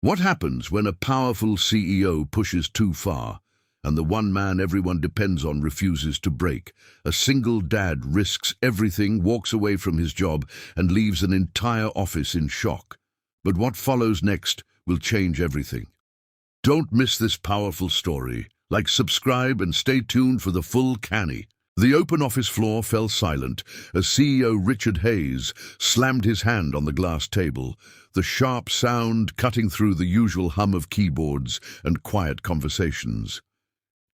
What happens when a powerful CEO pushes too far and the one man everyone depends on refuses to break? A single dad risks everything, walks away from his job, and leaves an entire office in shock. But what follows next will change everything. Don't miss this powerful story. Like, subscribe, and stay tuned for the full canny. The open office floor fell silent as CEO Richard Hayes slammed his hand on the glass table, the sharp sound cutting through the usual hum of keyboards and quiet conversations.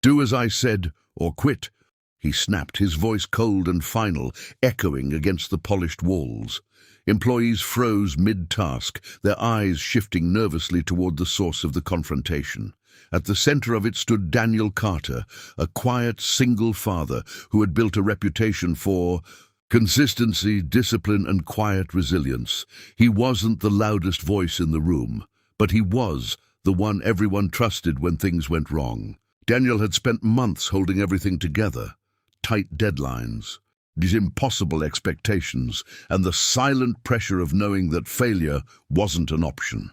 "Do as I said, or quit," he snapped, his voice cold and final, echoing against the polished walls. Employees froze mid-task, their eyes shifting nervously toward the source of the confrontation. At the center of it stood Daniel Carter, a quiet, single father who had built a reputation for consistency, discipline, and quiet resilience. He wasn't the loudest voice in the room, but he was the one everyone trusted when things went wrong. Daniel had spent months holding everything together: tight deadlines, these impossible expectations, and the silent pressure of knowing that failure wasn't an option.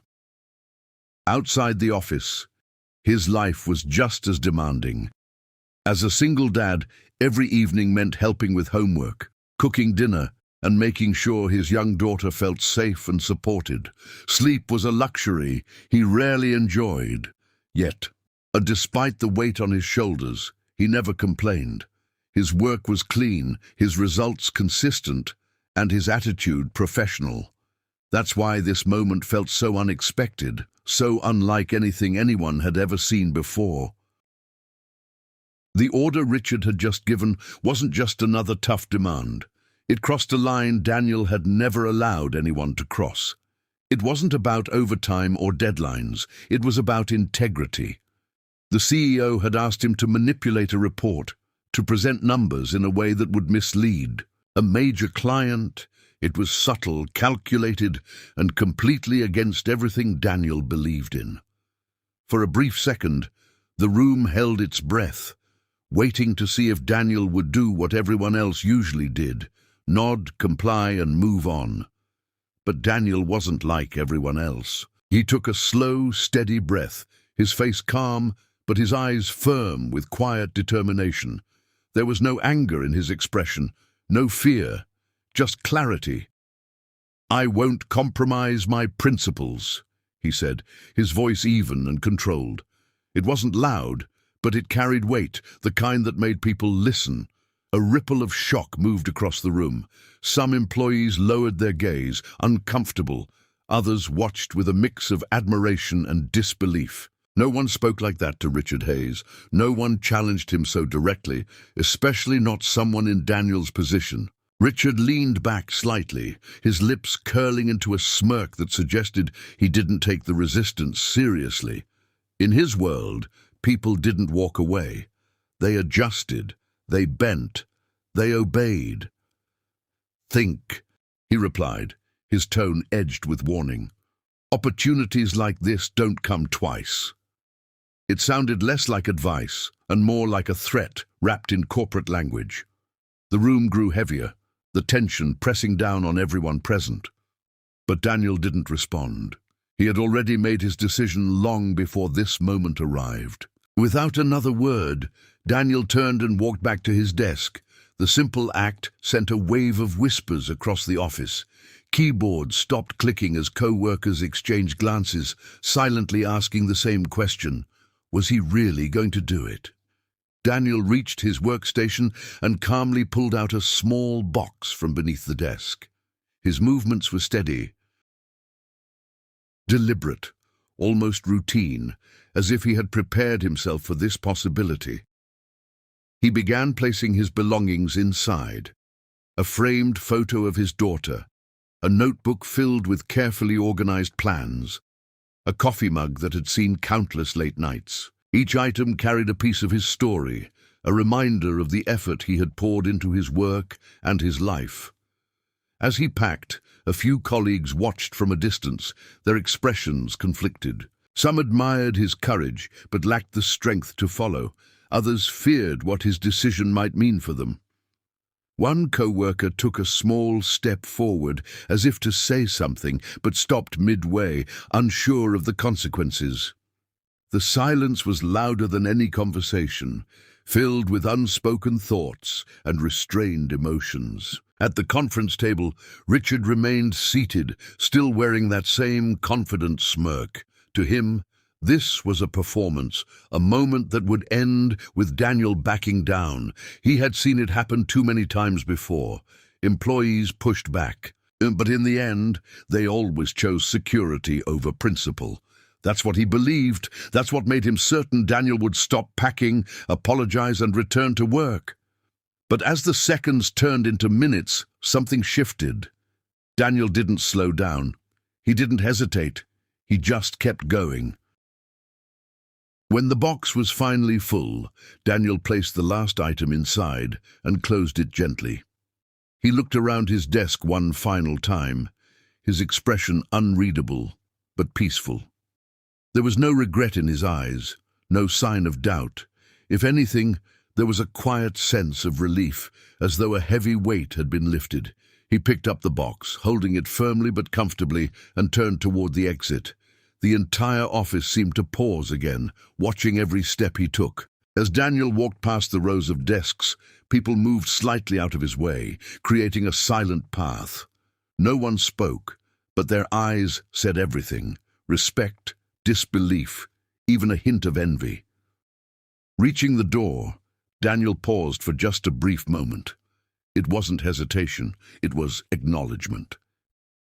Outside the office, his life was just as demanding. As a single dad, every evening meant helping with homework, cooking dinner, and making sure his young daughter felt safe and supported. Sleep was a luxury he rarely enjoyed. Yet, despite the weight on his shoulders, he never complained. His work was clean, his results consistent, and his attitude professional. That's why this moment felt so unexpected, so unlike anything anyone had ever seen before. The order Richard had just given wasn't just another tough demand. It crossed a line Daniel had never allowed anyone to cross. It wasn't about overtime or deadlines, it was about integrity. The CEO had asked him to manipulate a report, to present numbers in a way that would mislead. A major client. It was subtle, calculated, and completely against everything Daniel believed in. For a brief second, the room held its breath, waiting to see if Daniel would do what everyone else usually did: nod, comply, and move on. But Daniel wasn't like everyone else. He took a slow, steady breath, his face calm, but his eyes firm with quiet determination. There was no anger in his expression, no fear, just clarity. "I won't compromise my principles," he said, his voice even and controlled. It wasn't loud, but it carried weight, the kind that made people listen. A ripple of shock moved across the room. Some employees lowered their gaze, uncomfortable. Others watched with a mix of admiration and disbelief. No one spoke like that to Richard Hayes. No one challenged him so directly, especially not someone in Daniel's position. Richard leaned back slightly, his lips curling into a smirk that suggested he didn't take the resistance seriously. In his world, people didn't walk away. They adjusted, they bent, they obeyed. "Think," he replied, his tone edged with warning. "Opportunities like this don't come twice." It sounded less like advice and more like a threat wrapped in corporate language. The room grew heavier, the tension pressing down on everyone present. But Daniel didn't respond. He had already made his decision long before this moment arrived. Without another word, Daniel turned and walked back to his desk. The simple act sent a wave of whispers across the office. Keyboards stopped clicking as co-workers exchanged glances, silently asking the same question: was he really going to do it? Daniel reached his workstation and calmly pulled out a small box from beneath the desk. His movements were steady, deliberate, almost routine, as if he had prepared himself for this possibility. He began placing his belongings inside: a framed photo of his daughter, a notebook filled with carefully organized plans, a coffee mug that had seen countless late nights. Each item carried a piece of his story, a reminder of the effort he had poured into his work and his life. As he packed, a few colleagues watched from a distance, their expressions conflicted. Some admired his courage, but lacked the strength to follow. Others feared what his decision might mean for them. One co-worker took a small step forward, as if to say something, but stopped midway, unsure of the consequences. The silence was louder than any conversation, filled with unspoken thoughts and restrained emotions. At the conference table, Richard remained seated, still wearing that same confident smirk. To him, this was a performance, a moment that would end with Daniel backing down. He had seen it happen too many times before. Employees pushed back, but in the end, they always chose security over principle. That's what he believed. That's what made him certain Daniel would stop packing, apologize, and return to work. But as the seconds turned into minutes, something shifted. Daniel didn't slow down. He didn't hesitate. He just kept going. When the box was finally full, Daniel placed the last item inside and closed it gently. He looked around his desk one final time, his expression unreadable but peaceful. There was no regret in his eyes, no sign of doubt. If anything, there was a quiet sense of relief, as though a heavy weight had been lifted. He picked up the box, holding it firmly but comfortably, and turned toward the exit. The entire office seemed to pause again, watching every step he took. As Daniel walked past the rows of desks, people moved slightly out of his way, creating a silent path. No one spoke, but their eyes said everything: respect, disbelief, even a hint of envy. Reaching the door, Daniel paused for just a brief moment. It wasn't hesitation, it was acknowledgement.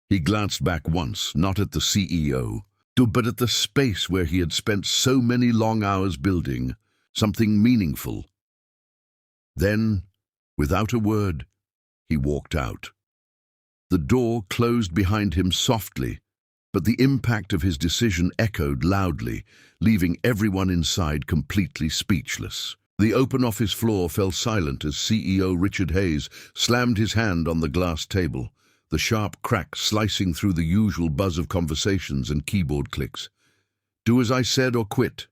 He glanced back once, not at the CEO, but at the space where he had spent so many long hours building something meaningful. Then, without a word, he walked out. The door closed behind him softly, but the impact of his decision echoed loudly, leaving everyone inside completely speechless. The open office floor fell silent as CEO Richard Hayes slammed his hand on the glass table, the sharp crack slicing through the usual buzz of conversations and keyboard clicks. "Do as I said or quit,"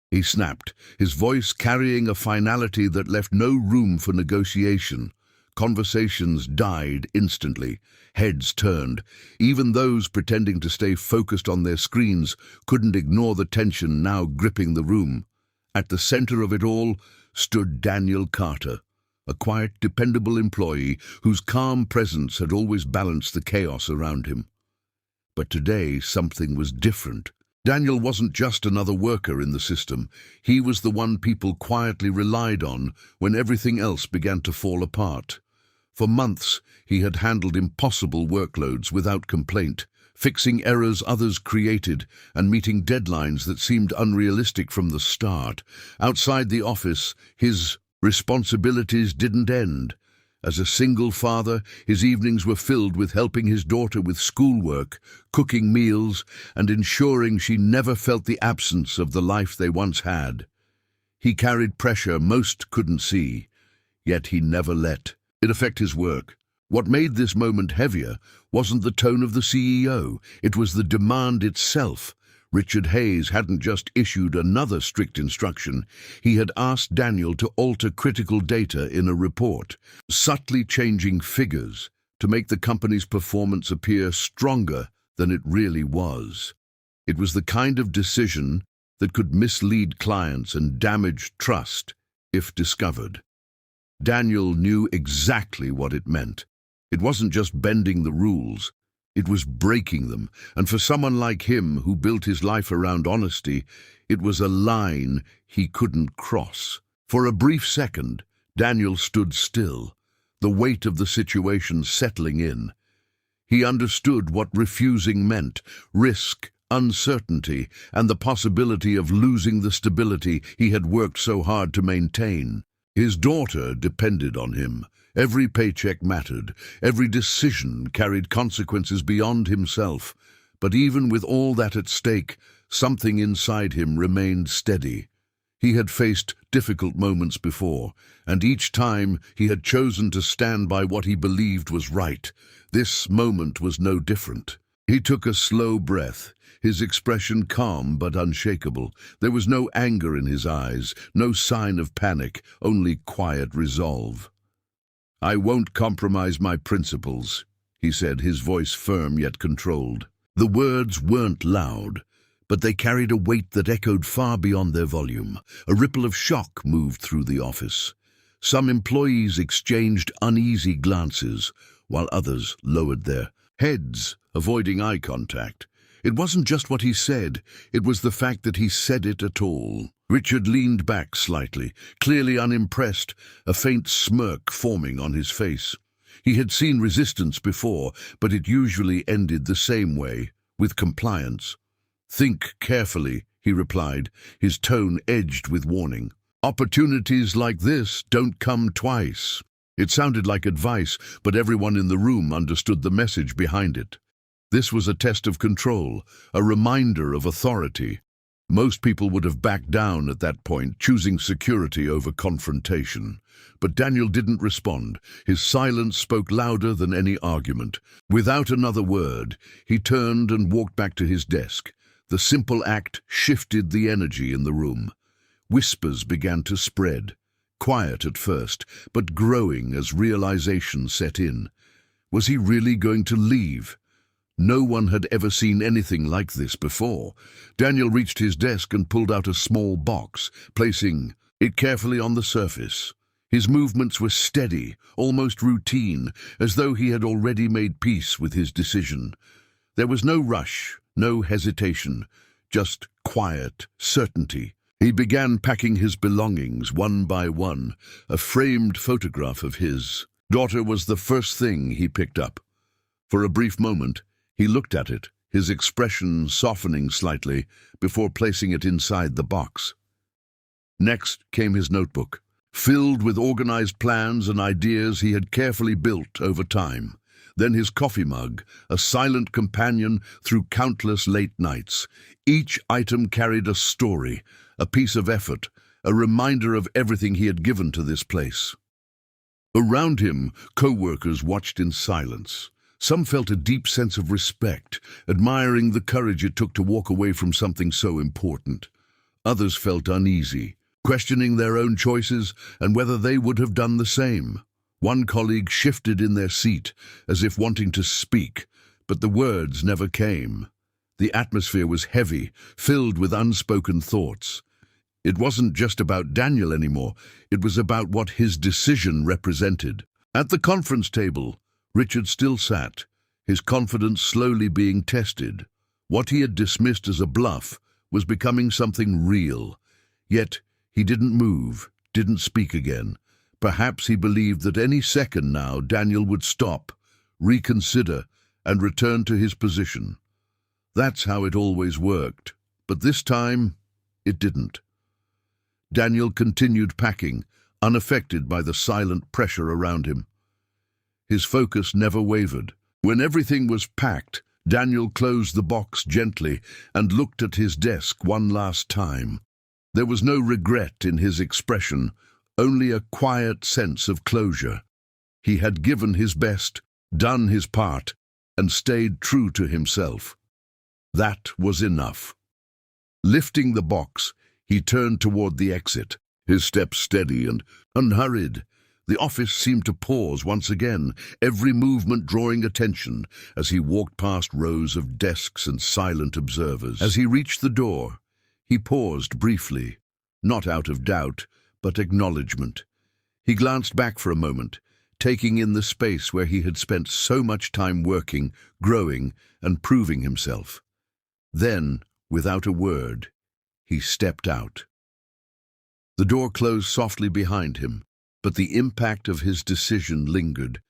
he snapped, his voice carrying a finality that left no room for negotiation. Conversations died instantly. Heads turned. Even those pretending to stay focused on their screens couldn't ignore the tension now gripping the room. At the center of it all stood Daniel Carter, a quiet, dependable employee whose calm presence had always balanced the chaos around him. But today something was different. Daniel wasn't just another worker in the system. He was the one people quietly relied on when everything else began to fall apart. For months, he had handled impossible workloads without complaint, fixing errors others created and meeting deadlines that seemed unrealistic from the start. Outside the office, his responsibilities didn't end. As a single father, his evenings were filled with helping his daughter with schoolwork, cooking meals, and ensuring she never felt the absence of the life they once had. He carried pressure most couldn't see, yet he never let it affect his work. What made this moment heavier wasn't the tone of the CEO, it was the demand itself. Richard Hayes hadn't just issued another strict instruction, he had asked Daniel to alter critical data in a report, subtly changing figures to make the company's performance appear stronger than it really was. It was the kind of decision that could mislead clients and damage trust if discovered. Daniel knew exactly what it meant. It wasn't just bending the rules, it was breaking them, and for someone like him who built his life around honesty, it was a line he couldn't cross. For a brief second, Daniel stood still, the weight of the situation settling in. He understood what refusing meant: risk, uncertainty, and the possibility of losing the stability he had worked so hard to maintain. His daughter depended on him. Every paycheck mattered. Every decision carried consequences beyond himself. But even with all that at stake, something inside him remained steady. He had faced difficult moments before, and each time he had chosen to stand by what he believed was right. This moment was no different. He took a slow breath, his expression calm but unshakable. There was no anger in his eyes, no sign of panic, only quiet resolve. "I won't compromise my principles," he said, his voice firm yet controlled. The words weren't loud, but they carried a weight that echoed far beyond their volume. A ripple of shock moved through the office. Some employees exchanged uneasy glances, while others lowered their heads, avoiding eye contact. It wasn't just what he said, it was the fact that he said it at all. Richard leaned back slightly, clearly unimpressed, a faint smirk forming on his face. He had seen resistance before, but it usually ended the same way, with compliance. "Think carefully," he replied, his tone edged with warning. "Opportunities like this don't come twice." It sounded like advice, but everyone in the room understood the message behind it. This was a test of control, a reminder of authority. Most people would have backed down at that point, choosing security over confrontation. But Daniel didn't respond. His silence spoke louder than any argument. Without another word, he turned and walked back to his desk. The simple act shifted the energy in the room. Whispers began to spread, quiet at first, but growing as realization set in. Was he really going to leave? No one had ever seen anything like this before. Daniel reached his desk and pulled out a small box, placing it carefully on the surface. His movements were steady, almost routine, as though he had already made peace with his decision. There was no rush, no hesitation, just quiet certainty. He began packing his belongings one by one. A framed photograph of his daughter was the first thing he picked up. For a brief moment, he looked at it, his expression softening slightly, before placing it inside the box. Next came his notebook, filled with organized plans and ideas he had carefully built over time. Then his coffee mug, a silent companion through countless late nights. Each item carried a story, a piece of effort, a reminder of everything he had given to this place. Around him, co-workers watched in silence. Some felt a deep sense of respect, admiring the courage it took to walk away from something so important. Others felt uneasy, questioning their own choices and whether they would have done the same. One colleague shifted in their seat, as if wanting to speak, but the words never came. The atmosphere was heavy, filled with unspoken thoughts. It wasn't just about Daniel anymore, it was about what his decision represented. At the conference table, Richard still sat, his confidence slowly being tested. What he had dismissed as a bluff was becoming something real. Yet he didn't move, didn't speak again. Perhaps he believed that any second now Daniel would stop, reconsider, and return to his position. That's how it always worked, but this time it didn't. Daniel continued packing, unaffected by the silent pressure around him. His focus never wavered. When everything was packed, Daniel closed the box gently and looked at his desk one last time. There was no regret in his expression, only a quiet sense of closure. He had given his best, done his part, and stayed true to himself. That was enough. Lifting the box, he turned toward the exit, his steps steady and unhurried. The office seemed to pause once again, every movement drawing attention as he walked past rows of desks and silent observers. As he reached the door, he paused briefly, not out of doubt, but acknowledgement. He glanced back for a moment, taking in the space where he had spent so much time working, growing, and proving himself. Then, without a word, he stepped out. The door closed softly behind him, but the impact of his decision lingered,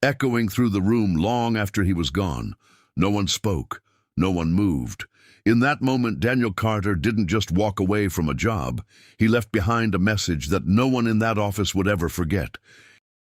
echoing through the room long after he was gone. No one spoke, no one moved. In that moment, Daniel Carter didn't just walk away from a job. He left behind a message that no one in that office would ever forget.